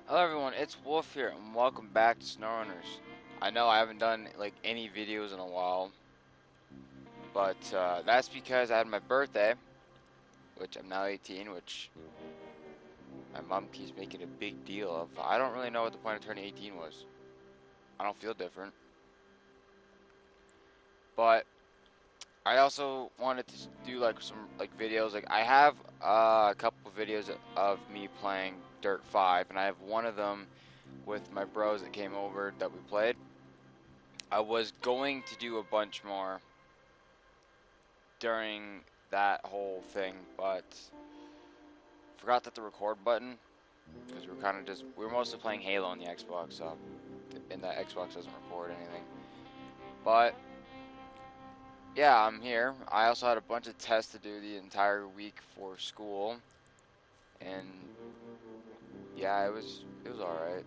Hello everyone, it's Wolf here and welcome back to Snowrunners. I know I haven't done like any videos in a while, but that's because I had my birthday, which I'm now 18, which my mom keeps making a big deal of. I don't really know what the point of turning 18 was. I don't feel different. But I also wanted to do like some like videos. Like I have a couple videos of me playing Dirt 5, and I have one of them with my bros that came over that we played. I was going to do a bunch more during that whole thing, but forgot that the record button because we were mostly playing Halo on the Xbox, so and that Xbox doesn't record anything. But yeah, I'm here. I also had a bunch of tests to do the entire week for school, and yeah, it was all right.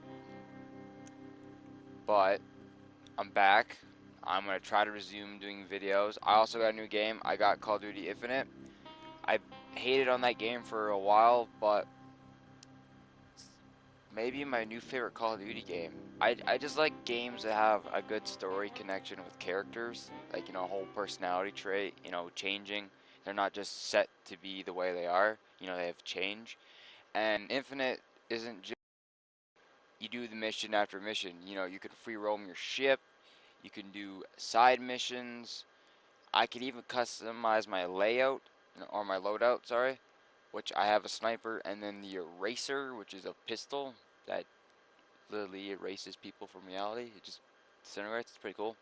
But I'm back. I'm gonna try to resume doing videos. I also got a new game. I got Call of Duty Infinite. I hated on that game for a while, but maybe my new favorite Call of Duty game. I just like games that have a good story connection with characters, like a whole personality trait, changing. They're not just set to be the way they are. They have change. And Infinite isn't just you do the mission after mission. You can free roam your ship. You can do side missions. I could even customize my layout or my loadout, sorry, which I have a sniper and then the eraser, which is a pistol that literally erases people from reality. It just disintegrates. It's pretty cool.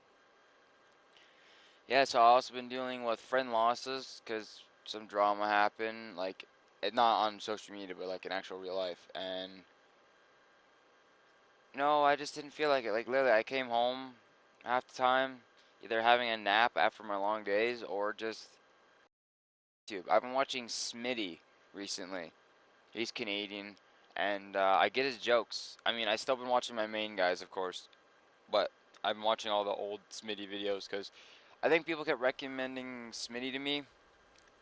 Yeah, so I've also been dealing with friend losses because some drama happened, like not on social media, but like in actual real life. And no, I just didn't feel like it. Like literally, I came home half the time, either having a nap after my long days or just YouTube. I've been watching Smitty recently. He's Canadian, and I get his jokes. I mean, I still been watching my main guys, of course, but I've been watching all the old Smitty videos because I think people kept recommending Smitty to me,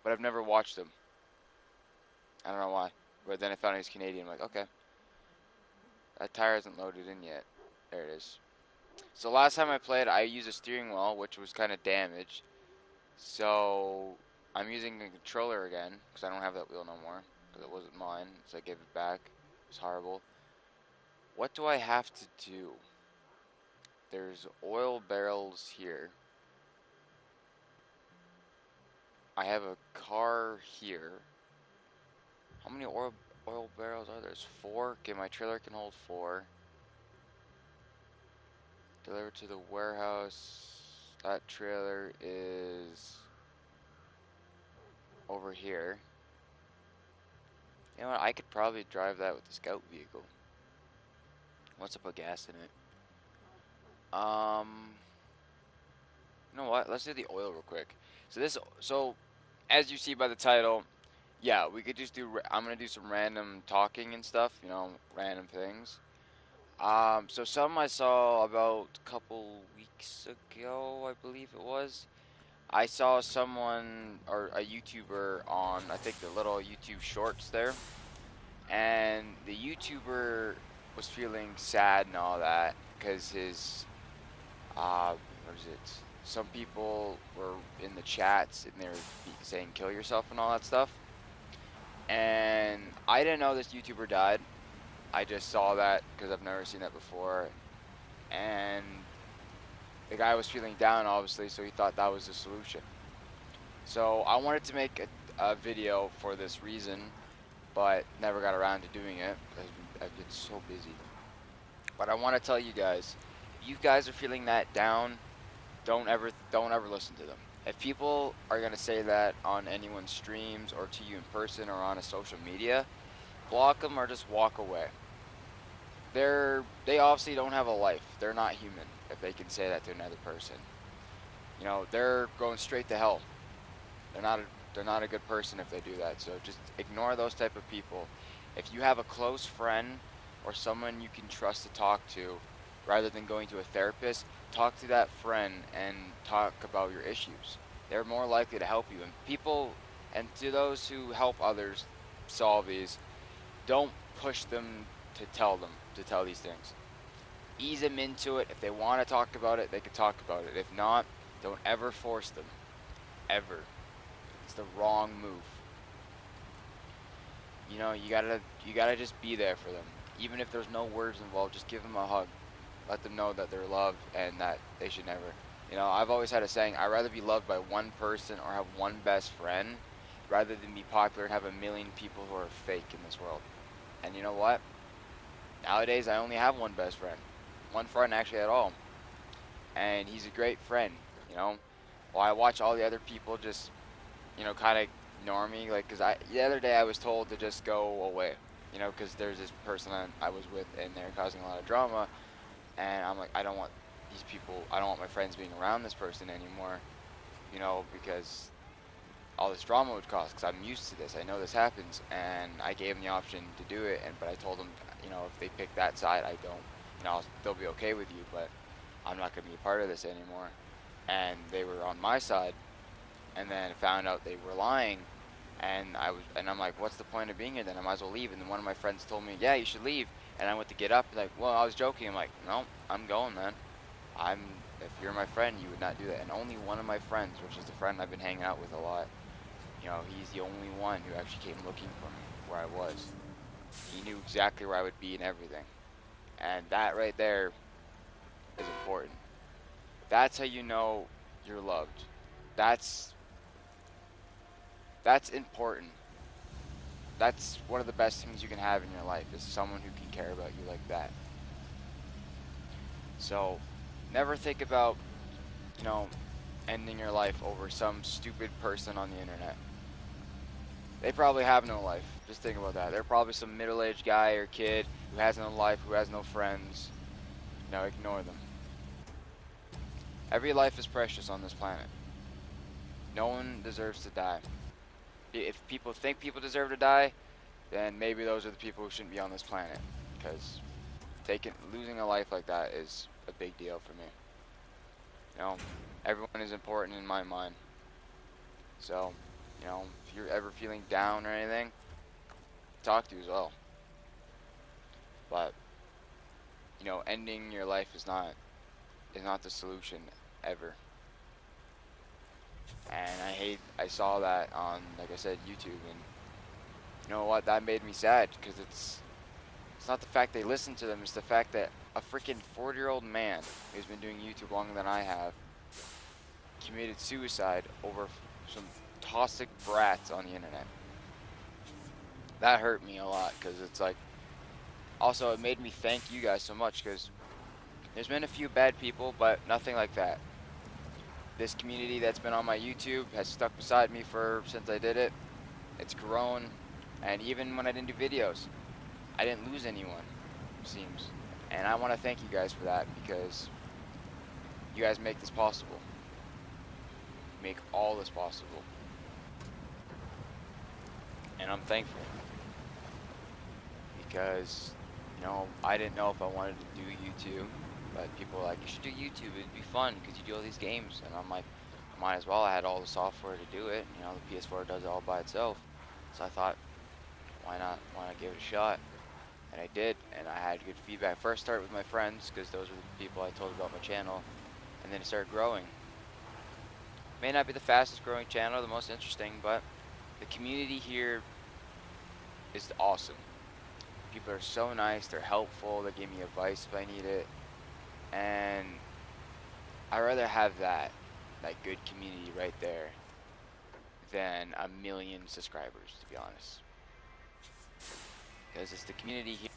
but I've never watched him. I don't know why. But then I found he's Canadian. I'm like, okay, that tire isn't loaded in yet. There it is. So last time I played, I used a steering wheel, which was kind of damaged. So I'm using a controller again because I don't have that wheel no more because it wasn't mine. So I gave it back. It was horrible. What do I have to do? There's oil barrels here. I have a car here. How many oil barrels are there? There's four. Okay, my trailer can hold four. Deliver to the warehouse. That trailer is over here. You know what? I could probably drive that with the scout vehicle. Once I put gas in it. You know what? Let's do the oil real quick. So as you see by the title, yeah, we could just I'm gonna do some random talking and stuff. Random things. So some I saw about a couple weeks ago, I believe it was. I saw someone or a YouTuber on, I think the little YouTube shorts there, and the YouTuber was feeling sad and all that because what is it? Some people were in the chats and they were saying kill yourself and all that stuff. And I didn't know this YouTuber died. I just saw that because I've never seen that before. And the guy was feeling down, obviously, so he thought that was the solution. So I wanted to make a video for this reason, but never got around to doing it because I've been so busy. But I want to tell you guys, if you guys are feeling that down, don't ever listen to them. If people are gonna say that on anyone's streams or to you in person or on a social media, block them or just walk away. They obviously don't have a life. They're not human if they can say that to another person. They're going straight to hell. They're not a, they're not a good person if they do that. So just ignore those type of people. If you have a close friend or someone you can trust to talk to, rather than going to a therapist, talk to that friend and talk about your issues. They're more likely to help you. And to those who help others solve these, don't push them to tell them to tell these things. Ease them into it. If they want to talk about it, they can talk about it. If not, don't ever force them. Ever. It's the wrong move. You gotta just be there for them. Even if there's no words involved, just give them a hug. Let them know that they're loved and that they should never. I've always had a saying, I'd rather be loved by one person or have one best friend rather than be popular and have a million people who are fake in this world. And you know what? Nowadays, I only have one best friend. One friend actually at all. And he's a great friend, you know? While I watch all the other people just, kind of ignore me, like, because the other day I was told to just go away, because there's this person I was with and they're causing a lot of drama. And I'm like, I don't want these people, I don't want my friends being around this person anymore, because all this drama would cause, because I'm used to this. I know this happens, and I gave them the option to do it, but I told them, if they pick that side, I don't, they'll be okay with you, but I'm not going to be a part of this anymore. And they were on my side, and then found out they were lying, and I'm like, what's the point of being here then? I might as well leave. And then one of my friends told me, yeah, you should leave. And I went to get up, like, well, I was joking. I'm like, no, I'm going, man. If you're my friend, you would not do that. And only one of my friends, which is the friend I've been hanging out with a lot, he's the only one who actually came looking for me where I was. He knew exactly where I would be and everything. And that right there is important. That's how you know you're loved. That's important. That's one of the best things you can have in your life, is someone who can care about you like that. So, never think about, you know, ending your life over some stupid person on the internet. They probably have no life. Just think about that. They're probably some middle-aged guy or kid who has no life, who has no friends. Ignore them. Every life is precious on this planet. No one deserves to die. If people think people deserve to die, then maybe those are the people who shouldn't be on this planet. Because losing a life like that is a big deal for me. Everyone is important in my mind. So, if you're ever feeling down or anything, talk to you as well. But, ending your life is not the solution ever. And I saw that on, like I said, YouTube, and you know what, that made me sad, because it's not the fact they listen to them, it's the fact that a freaking 40-year-old man who's been doing YouTube longer than I have committed suicide over some toxic brats on the internet. That hurt me a lot, because it's like, also it made me thank you guys so much, because there's been a few bad people, but nothing like that. This community that's been on my YouTube has stuck beside me since I did it. It's grown, and even when I didn't do videos, I didn't lose anyone, it seems. And I want to thank you guys for that, because you guys make this possible. Make all this possible. And I'm thankful. Because, I didn't know if I wanted to do YouTube, but people were like, you should do YouTube, it'd be fun, because you do all these games. And I'm like, I might as well. I had all the software to do it. The PS4 does it all by itself. So I thought, why not give it a shot? And I did, and I had good feedback. First started with my friends, because those were the people I told about my channel, and then it started growing. May not be the fastest growing channel, the most interesting, but the community here is awesome. People are so nice, they're helpful, they give me advice if I need it, and I'd rather have that good community right there than a million subscribers, to be honest. Because it's the community here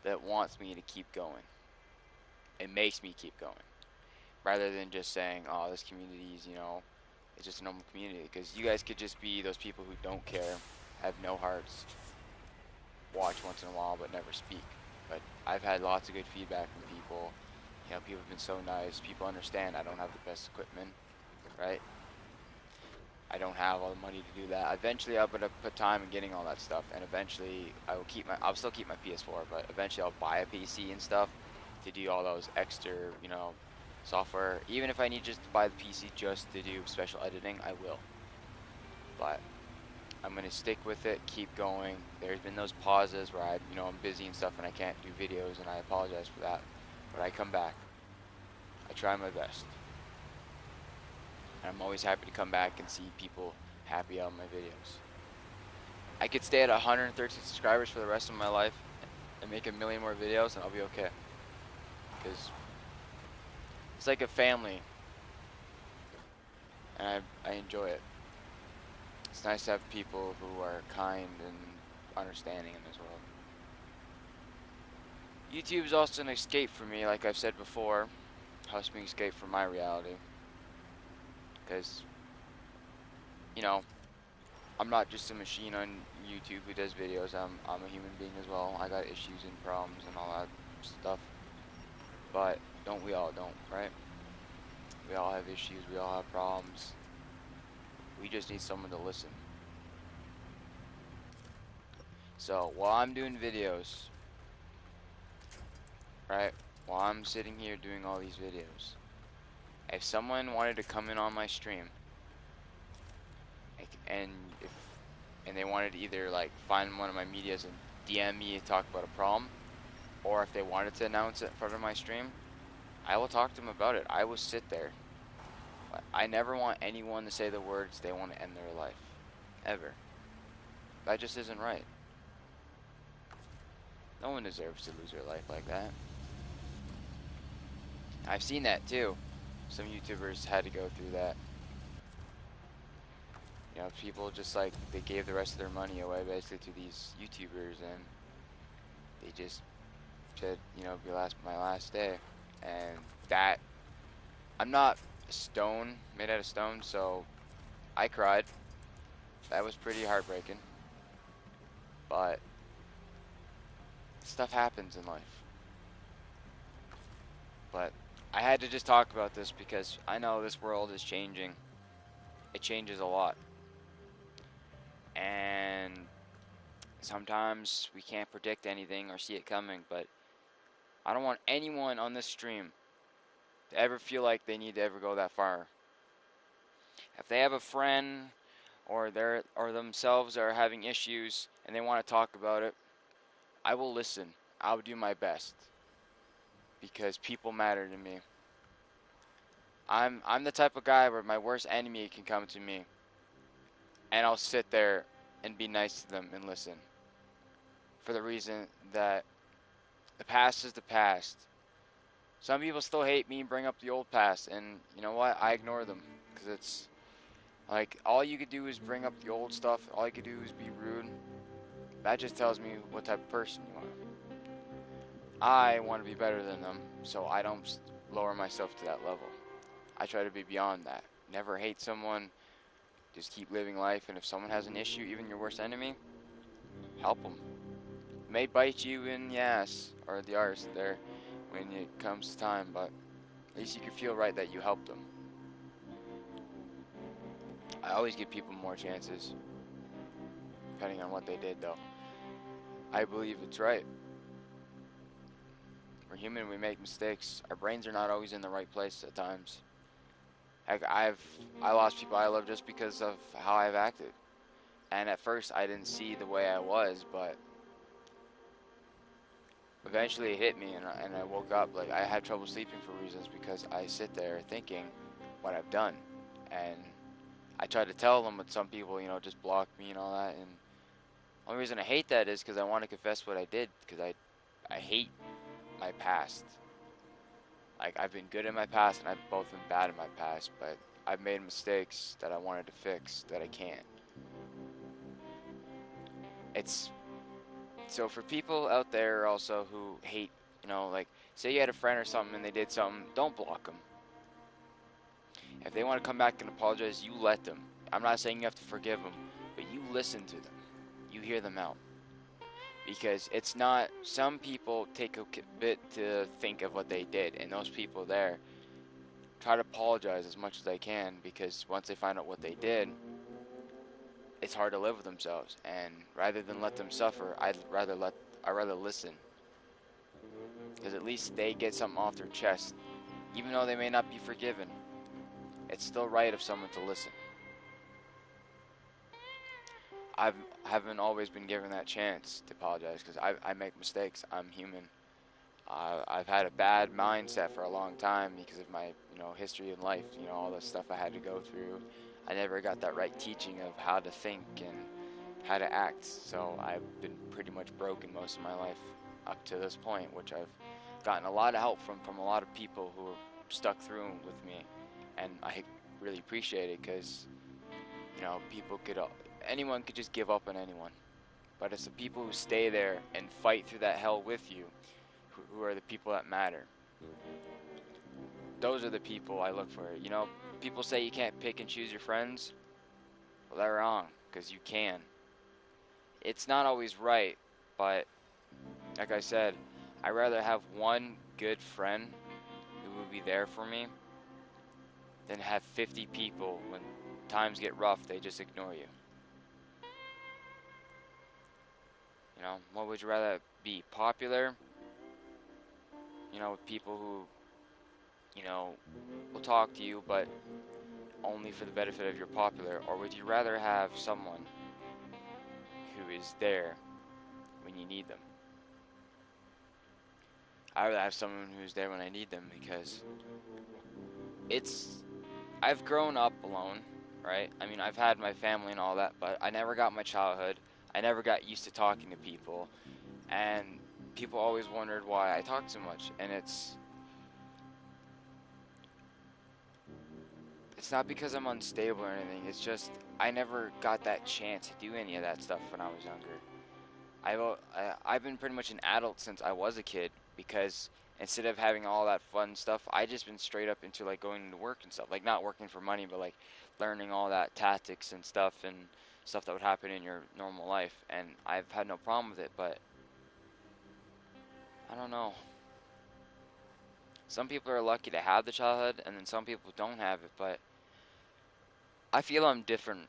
that wants me to keep going. It makes me keep going. Rather than just saying, oh, this community is, it's just a normal community. Because you guys could just be those people who don't care, have no hearts, watch once in a while but never speak. But I've had lots of good feedback from people. People have been so nice. People understand I don't have the best equipment, right? I don't have all the money to do that. Eventually, I'm gonna put time in getting all that stuff, and eventually, I'll still keep my PS4, but eventually, I'll buy a PC and stuff to do all those extra, software. Even if I need just to buy the PC just to do special editing, I will. But I'm gonna stick with it, keep going. There's been those pauses where I'm busy and stuff and I can't do videos, and I apologize for that. But I come back. I try my best. And I'm always happy to come back and see people happy on my videos. I could stay at 113 subscribers for the rest of my life and make a million more videos, and I'll be okay. Because it's like a family, and I enjoy it. It's nice to have people who are kind and understanding in this world. YouTube is also an escape for me, like I've said before. Helps me escape from my reality. Because, you know, I'm not just a machine on YouTube who does videos. I'm a human being as well. I got issues and problems and all that stuff. But don't we all, don't, right? We all have issues, we all have problems. We just need someone to listen. So while I'm doing videos, right? While I'm sitting here doing all these videos, if someone wanted to come in on my stream, and if and they wanted to either like find one of my medias and DM me and talk about a problem, or if they wanted to announce it in front of my stream, I will talk to them about it. I will sit there. But I never want anyone to say the words they want to end their life. Ever. That just isn't right. No one deserves to lose their life like that. I've seen that too. Some YouTubers had to go through that. People just like, they gave the rest of their money away basically to these YouTubers, and they just said, be my last day. And that, I'm not made out of stone, so I cried. That was pretty heartbreaking. But stuff happens in life. But I had to just talk about this because I know this world is changing. It changes a lot. And sometimes we can't predict anything or see it coming, but I don't want anyone on this stream to ever feel like they need to ever go that far. If they have a friend or themselves are having issues and they want to talk about it, I will listen. I'll do my best because people matter to me. I'm the type of guy where my worst enemy can come to me and I'll sit there and be nice to them and listen. For the reason that the past is the past. Some people still hate me and bring up the old past, and you know what? I ignore them because it's like all you could do is bring up the old stuff. All you could do is be rude. That just tells me what type of person you are. I want to be better than them, so I don't lower myself to that level. I try to be beyond that. Never hate someone. Just keep living life, and if someone has an issue, even your worst enemy, help them. It may bite you in the ass or the arse there when it comes time, but at least you can feel right that you helped them. I always give people more chances, depending on what they did, though. I believe it's right. We're human, we make mistakes. Our brains are not always in the right place at times. I lost people I love just because of how I've acted. And at first I didn't see the way I was, but eventually it hit me, and I woke up. Like, I had trouble sleeping for reasons because I sit there thinking what I've done. And I tried to tell them, but some people, just block me and all that. And the only reason I hate that is because I want to confess what I did, because I hate my past. Like, I've been good in my past, and I've both been bad in my past, but I've made mistakes that I wanted to fix that I can't. So for people out there also who hate, like, say you had a friend or something and they did something, don't block them. If they want to come back and apologize, you let them. I'm not saying you have to forgive them, but you listen to them. You hear them out. Because it's not, some people take a bit to think of what they did, and those people there try to apologize as much as they can, because once they find out what they did, it's hard to live with themselves. And rather than let them suffer, I'd rather listen, because at least they get something off their chest. Even though they may not be forgiven, it's still right of someone to listen. I've haven't always been given that chance to apologize because I make mistakes. I'm human. I've had a bad mindset for a long time because of my, history in life, all the stuff I had to go through. I never got that right teaching of how to think and how to act. So I've been pretty much broken most of my life up to this point, which I've gotten a lot of help from a lot of people who have stuck through with me, and I really appreciate it because people could anyone could just give up on anyone, but it's the people who stay there and fight through that hell with you who are the people that matter. Those are the people I look for. People say you can't pick and choose your friends. Well, they're wrong, because you can. It's not always right, but like I said, I'd rather have one good friend who will be there for me than have 50 people when times get rough, they just ignore you. What would you rather be? Popular, with people who, will talk to you, but only for the benefit of your popular, or would you rather have someone who is there when you need them? I rather have someone who's there when I need them because it's I've grown up alone, right? I mean, I've had my family and all that, but I never got my childhood. I never got used to talking to people, and people always wondered why I talk so much, and it's not because I'm unstable or anything. It's just I never got that chance to do any of that stuff when I was younger. I've been pretty much an adult since I was a kid because instead of having all that fun stuff, I just been straight up into like going to work and stuff. Like not working for money, but like learning all that tactics and stuff that would happen in your normal life. And I've had no problem with it, but I don't know. Some people are lucky to have the childhood, and then some people don't have it. But I feel I'm different.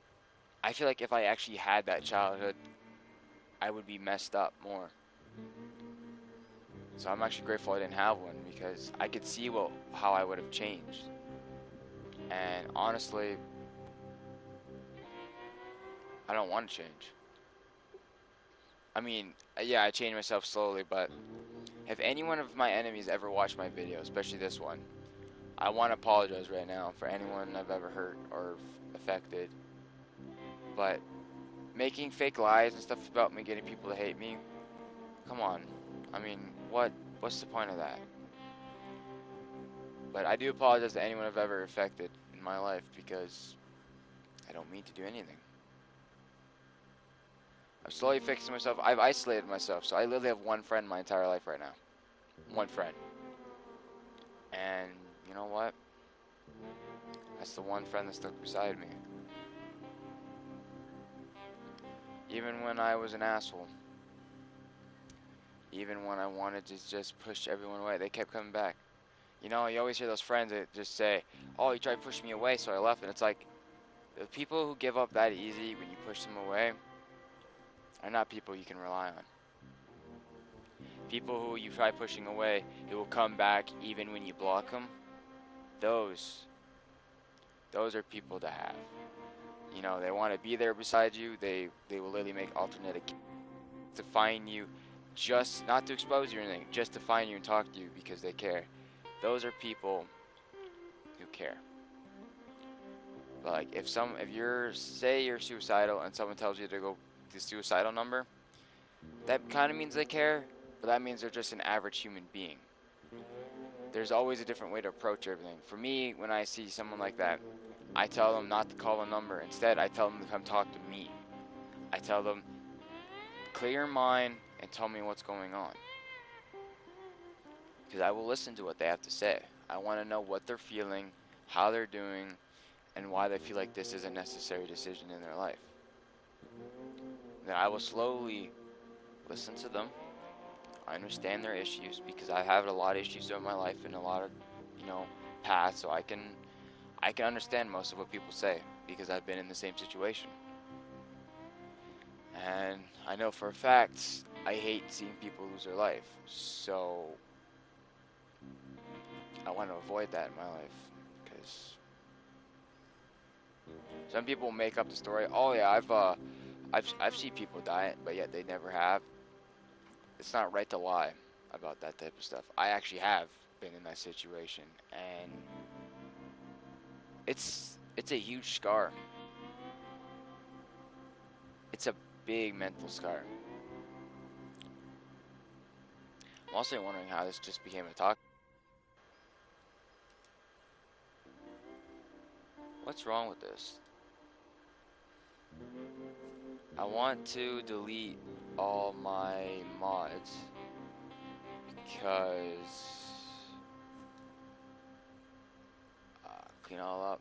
I feel like if I actually had that childhood, I would be messed up more. So I'm actually grateful I didn't have one because I could see how I would have changed. And honestly, I don't want to change. I mean, yeah, I changed myself slowly, but if any one of my enemies ever watch my video, especially this one, I want to apologize right now for anyone I've ever hurt or affected. But making fake lies and stuff about me getting people to hate me, come on. I mean, what's the point of that? But I do apologize to anyone I've ever affected in my life because I don't mean to do anything. I'm slowly fixing myself. I've isolated myself, so I literally have one friend my entire life right now. One friend. And you know what? That's the one friend that stuck beside me. Even when I was an asshole. Even when I wanted to just push everyone away, they kept coming back. You always hear those friends that just say, "Oh, you tried to push me away, so I left." And it's like, the people who give up that easy when you push them away are not people you can rely on. People who you try pushing away, who will come back even when you block them, those are people to have. They want to be there beside you. They will literally make alternate to find you, just not to expose you or anything, just to find you and talk to you because they care. Those are people who care. But like if you're say you're suicidal and someone tells you to go to the suicidal number, that kind of means they care, but that means they're just an average human being. There's always a different way to approach everything. For me, when I see someone like that, I tell them not to call a number. Instead, I tell them to come talk to me. I tell them, clear your mind and tell me what's going on. Because I will listen to what they have to say. I want to know what they're feeling, how they're doing, and why they feel like this is a necessary decision in their life. Then I will slowly listen to them. I understand their issues because I have a lot of issues in my life and a lot of, paths, so I can understand most of what people say because I've been in the same situation. And I know for a fact I hate seeing people lose their life. So I want to avoid that in my life because some people make up the story. Oh yeah, I've seen people die, but yet they never have. It's not right to lie about that type of stuff. I actually have been in that situation, and it's a huge scar. It's a big mental scar. I'm also wondering how this just became a talk. What's wrong with this? I want to delete all my mods because clean all up.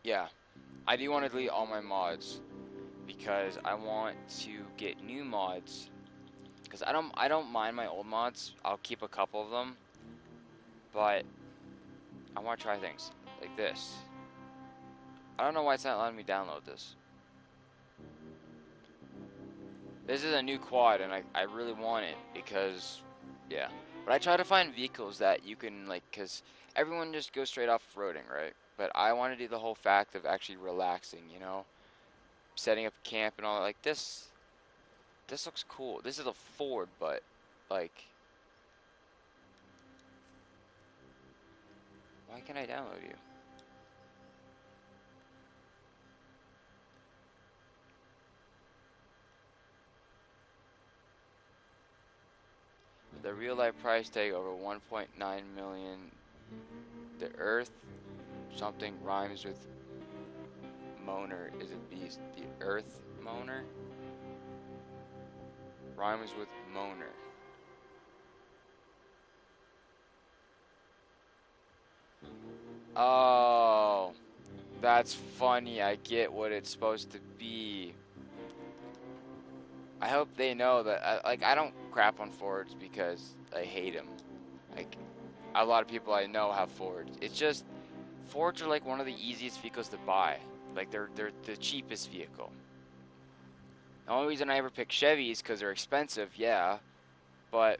Yeah, I do want to delete all my mods because I want to get new mods. Because I don't mind my old mods. I'll keep a couple of them, but I want to try things like this. I don't know why it's not letting me download this. This is a new quad, and I really want it because, yeah. But I try to find vehicles that you can, like, because everyone just goes straight off roading, right? But I want to do the whole fact of actually relaxing, you know? Setting up camp and all that. Like, this looks cool. This is a Ford, but, like, why can't I download you? The real life price tag over 1.9 million. The Earth something rhymes with moaner is a beast. The Earth moaner rhymes with moaner. Oh, that's funny. I get what it's supposed to be. I hope they know that. Like, I don't crap on Fords because I hate them. Like, a lot of people I know have Fords. It's just Fords are like one of the easiest vehicles to buy. Like, they're the cheapest vehicle. The only reason I ever pick Chevys because they're expensive, yeah, but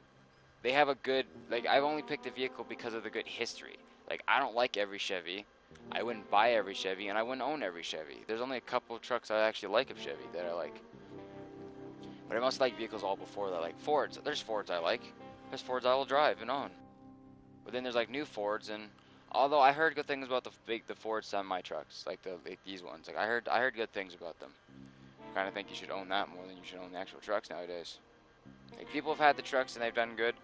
they have a good, like, I've only picked a vehicle because of the good history. Like, I don't like every Chevy. I wouldn't buy every Chevy, and I wouldn't own every Chevy. There's only a couple of trucks I actually like of Chevy that I like. But I must like vehicles all before that. Like Fords, there's Fords I like. There's Fords I will drive and own. But then there's like new Fords, and although I heard good things about the Ford semi trucks, like these ones. Like I heard good things about them. I kind of think you should own that more than you should own the actual trucks nowadays. Like, people have had the trucks and they've done good.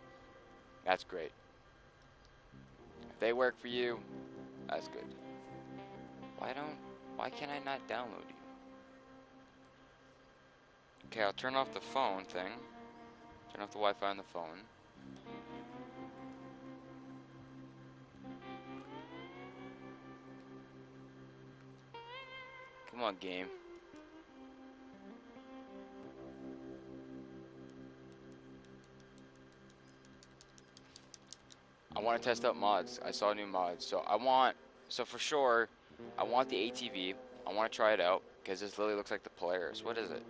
That's great. If they work for you, that's good. Why can't I not download you? Okay, I'll turn off the phone thing. Turn off the Wi-Fi on the phone. Come on, game. I want to test out mods. I saw new mods. So for sure, I want the ATV. I want to try it out because this literally looks like the Polaris. What is it?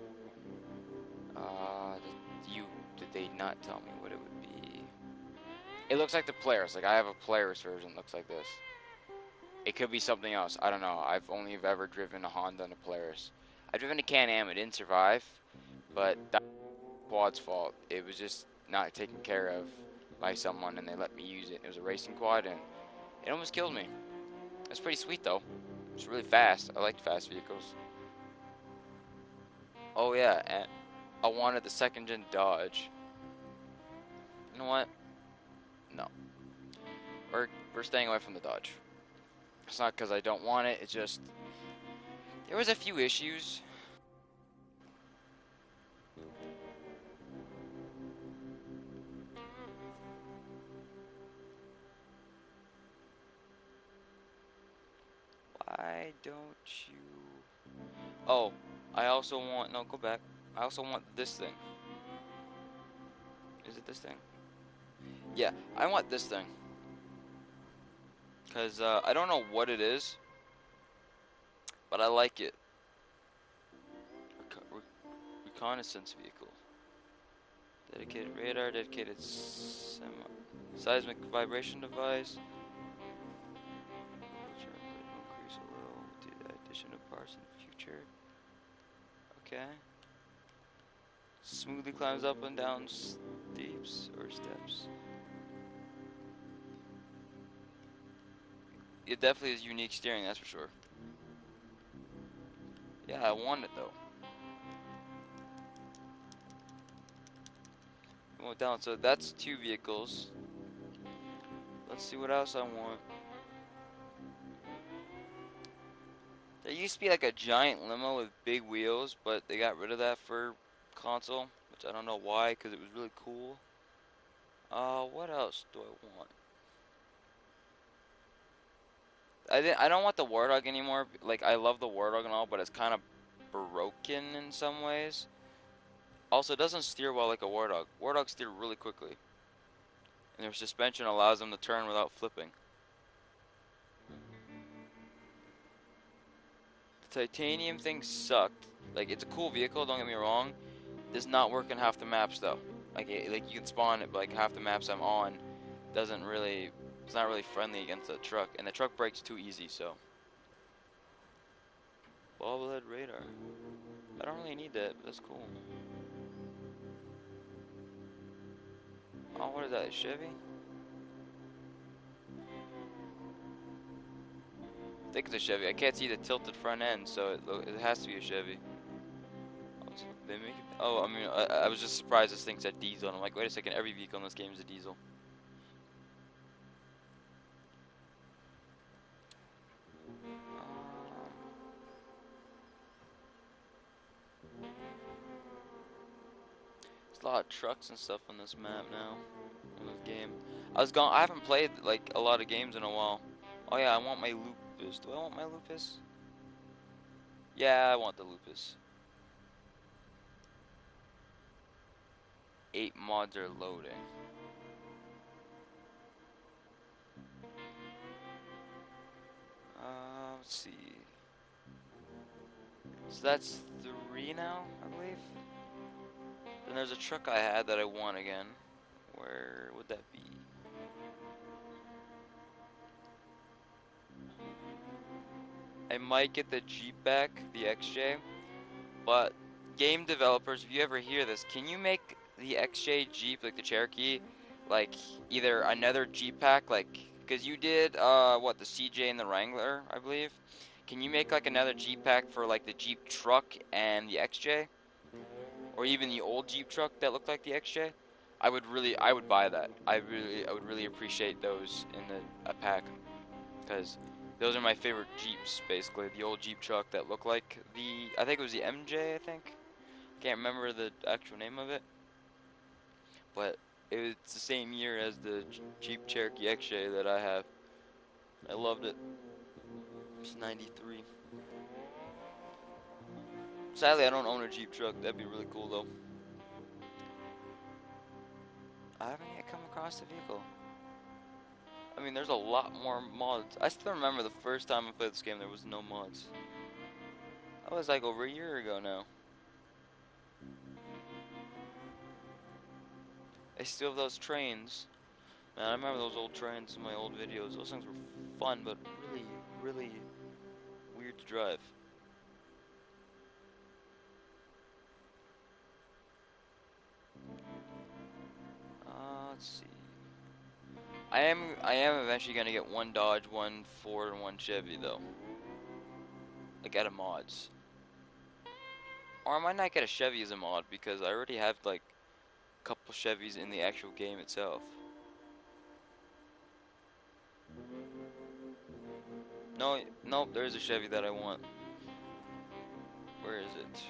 Did they not tell me what it would be? It looks like the Polaris. Like, I have a Polaris version that looks like this. It could be something else. I don't know. I've only ever driven a Honda and a Polaris. I've driven a Can-Am. It didn't survive, but that's quad's fault. It was just not taken care of by someone, and they let me use it. It was a racing quad, and it almost killed me. It's pretty sweet though. It's really fast. I like fast vehicles. Oh yeah, and I wanted the second gen Dodge. You know what? No, we're staying away from the Dodge. It's not because I don't want it. It's just there was a few issues. Why don't you? Oh, I also want. No, go back. I also want this thing. Is it this thing? Yeah, I want this thing. Because I don't know what it is, but I like it. Reconnaissance vehicle. Dedicated radar, dedicated seismic vibration device. Increase a little with the addition of parts in the future. Okay. Smoothly climbs up and down steeps or steps. It definitely is unique steering, that's for sure. Yeah, I want it though. Went down, so that's two vehicles. Let's see what else I want. There used to be like a giant limo with big wheels, but they got rid of that for console, which I don't know why, because it was really cool. What else do I want? I don't want the Warthog anymore. Like I love the Warthog and all, but it's kind of broken in some ways. Also, it doesn't steer well like a Warthog. Warthogs steer really quickly, and their suspension allows them to turn without flipping. The titanium thing sucked. Like it's a cool vehicle, don't get me wrong. Does not work in half the maps though. Like you can spawn it, but like half the maps I'm on doesn't really. It's not really friendly against the truck, and the truck breaks too easy. So bobblehead radar. I don't really need that, but that's cool. Oh, what is that? A Chevy? I think it's a Chevy. I can't see the tilted front end, so it has to be a Chevy. Oh, they make it. Oh, I mean, I was just surprised this thing said diesel. And I'm like, wait a second, every vehicle in this game is a diesel. There's a lot of trucks and stuff on this map now. On this game. I haven't played like a lot of games in a while. Oh yeah, I want my Lupus. Do I want my Lupus? Yeah, I want the Lupus. 8 mods are loading. Let's see. So that's 3 now, I believe. Then there's a truck I had that I want again. Where would that be? I might get the Jeep back, the XJ, but game developers, if you ever hear this, can you make the XJ Jeep, like the Cherokee, like either another Jeep pack, like, because you did, what, the CJ and the Wrangler, I believe? Can you make like another Jeep pack for like the Jeep truck and the XJ? Or even the old Jeep truck that looked like the XJ? I would buy that. I would really appreciate those in a pack. Because those are my favorite Jeeps, basically. The old Jeep truck that looked like I think it was the MJ, I think. Can't remember the actual name of it. But it's the same year as the Jeep Cherokee XJ that I have. I loved it. It's 93. Sadly, I don't own a Jeep truck. That'd be really cool, though. I haven't yet come across the vehicle. I mean, there's a lot more mods. I still remember the first time I played this game, there was no mods. That was like over a year ago now. I still have those trains. Man, I remember those old trains in my old videos. Those things were fun, but really, really weird to drive. Let's see. I am eventually gonna get one Dodge, one Ford, and one Chevy though. Like out of mods. Or I might not get a Chevy as a mod because I already have like a couple Chevys in the actual game itself. No, nope, there is a Chevy that I want. Where is it?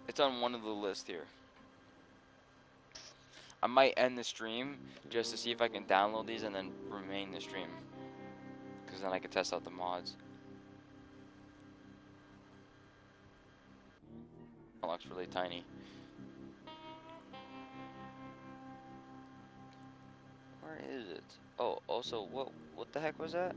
It's on one of the lists here. I might end the stream just to see if I can download these and then remain the stream. Because then I can test out the mods. It looks really tiny. Where is it? Oh, also, what the heck was that?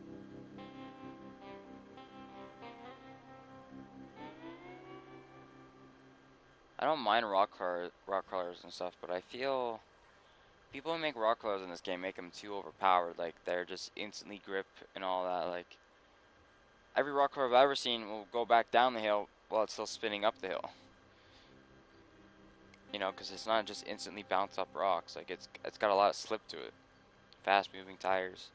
I don't mind rock crawlers and stuff, but I feel people who make rock crawlers in this game make them too overpowered. Like they're just instantly grip and all that. Like every rock crawler I've ever seen will go back down the hill while it's still spinning up the hill. You know, because it's not just instantly bounce up rocks. Like it's got a lot of slip to it. Fast moving tires.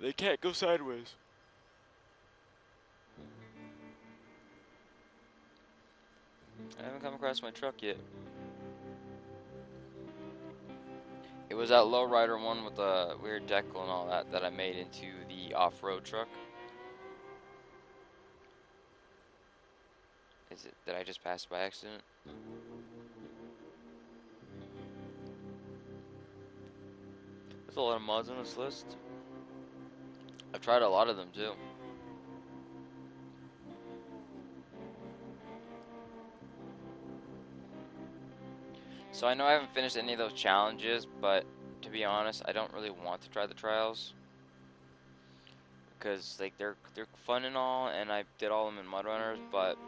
They can't go sideways. I haven't come across my truck yet. It was that lowrider one with the weird decal and all that that I made into the off-road truck. Is it? Did I just pass by accident? There's a lot of mods on this list. I've tried a lot of them too. So I know I haven't finished any of those challenges, but to be honest, I don't really want to try the trials because like they're fun and all, and I did all of them in Mud Runners, but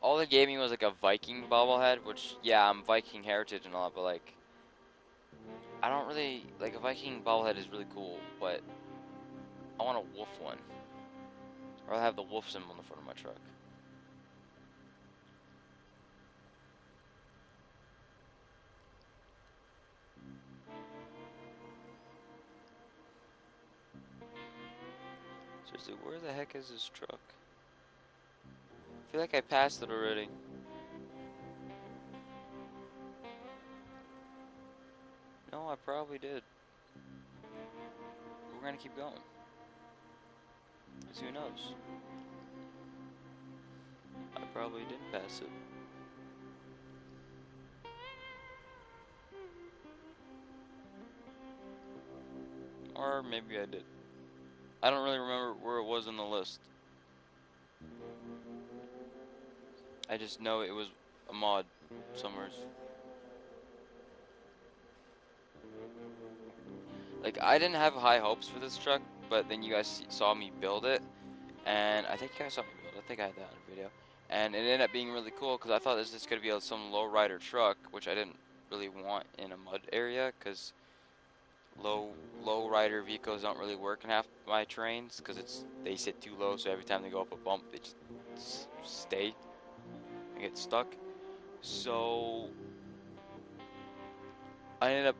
all they gave me was like a Viking bobblehead, which yeah, I'm Viking heritage and all, but like I don't really like a Viking bobblehead is really cool, but I want a wolf one, or I'll have the wolf symbol in the front of my truck. Seriously, where the heck is this truck? I feel like I passed it already. No, I probably did. We're gonna keep going. Cause who knows? I probably didn't pass it. Or maybe I did. I don't really remember where it was in the list. I just know it was a mod somewhere. Like, I didn't have high hopes for this truck, but then you guys saw me build it, and I think you guys saw me build it. I think I had that on a video. And it ended up being really cool, because I thought this was just going to be some low-rider truck, which I didn't really want in a mud area, because low-rider vehicles don't really work in half my terrains, because they sit too low, so every time they go up a bump, they just stay and get stuck. So I ended up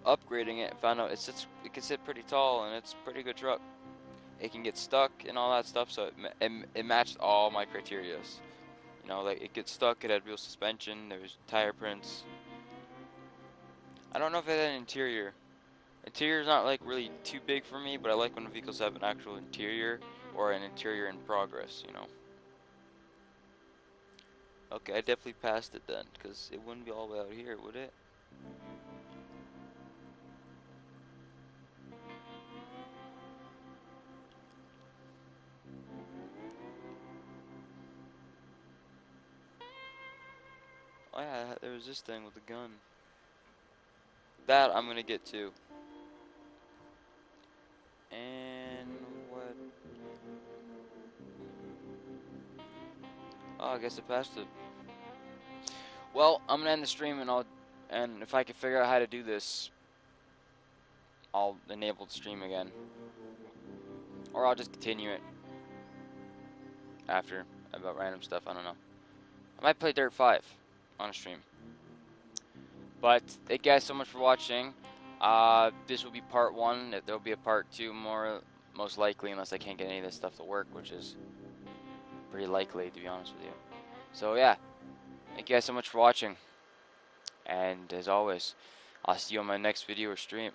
upgrading it and found out it can sit pretty tall, and it's a pretty good truck. It can get stuck and all that stuff, so it matched all my criterias. You know, like it gets stuck, it had real suspension, there was tire prints. I don't know if it had an interior. Interior's not like really too big for me, but I like when vehicles have an actual interior or an interior in progress, you know. Okay, I definitely passed it then, because it wouldn't be all the way out here, would it? Oh yeah, there was this thing with the gun. That I'm gonna get to. And what? Oh, I guess I passed it. Well, I'm gonna end the stream, and if I can figure out how to do this, I'll enable the stream again, or I'll just continue it after about random stuff. I don't know. I might play Dirt 5 on a stream. But thank you guys so much for watching. This will be part 1. There'll be a part 2 most likely, unless I can't get any of this stuff to work, which is pretty likely, to be honest with you. So yeah, thank you guys so much for watching. And as always, I'll see you on my next video or stream.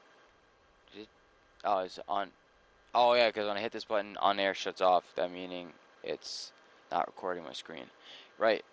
Oh, it's on. Oh yeah, because when I hit this button, on air shuts off. That meaning it's not recording my screen. Right.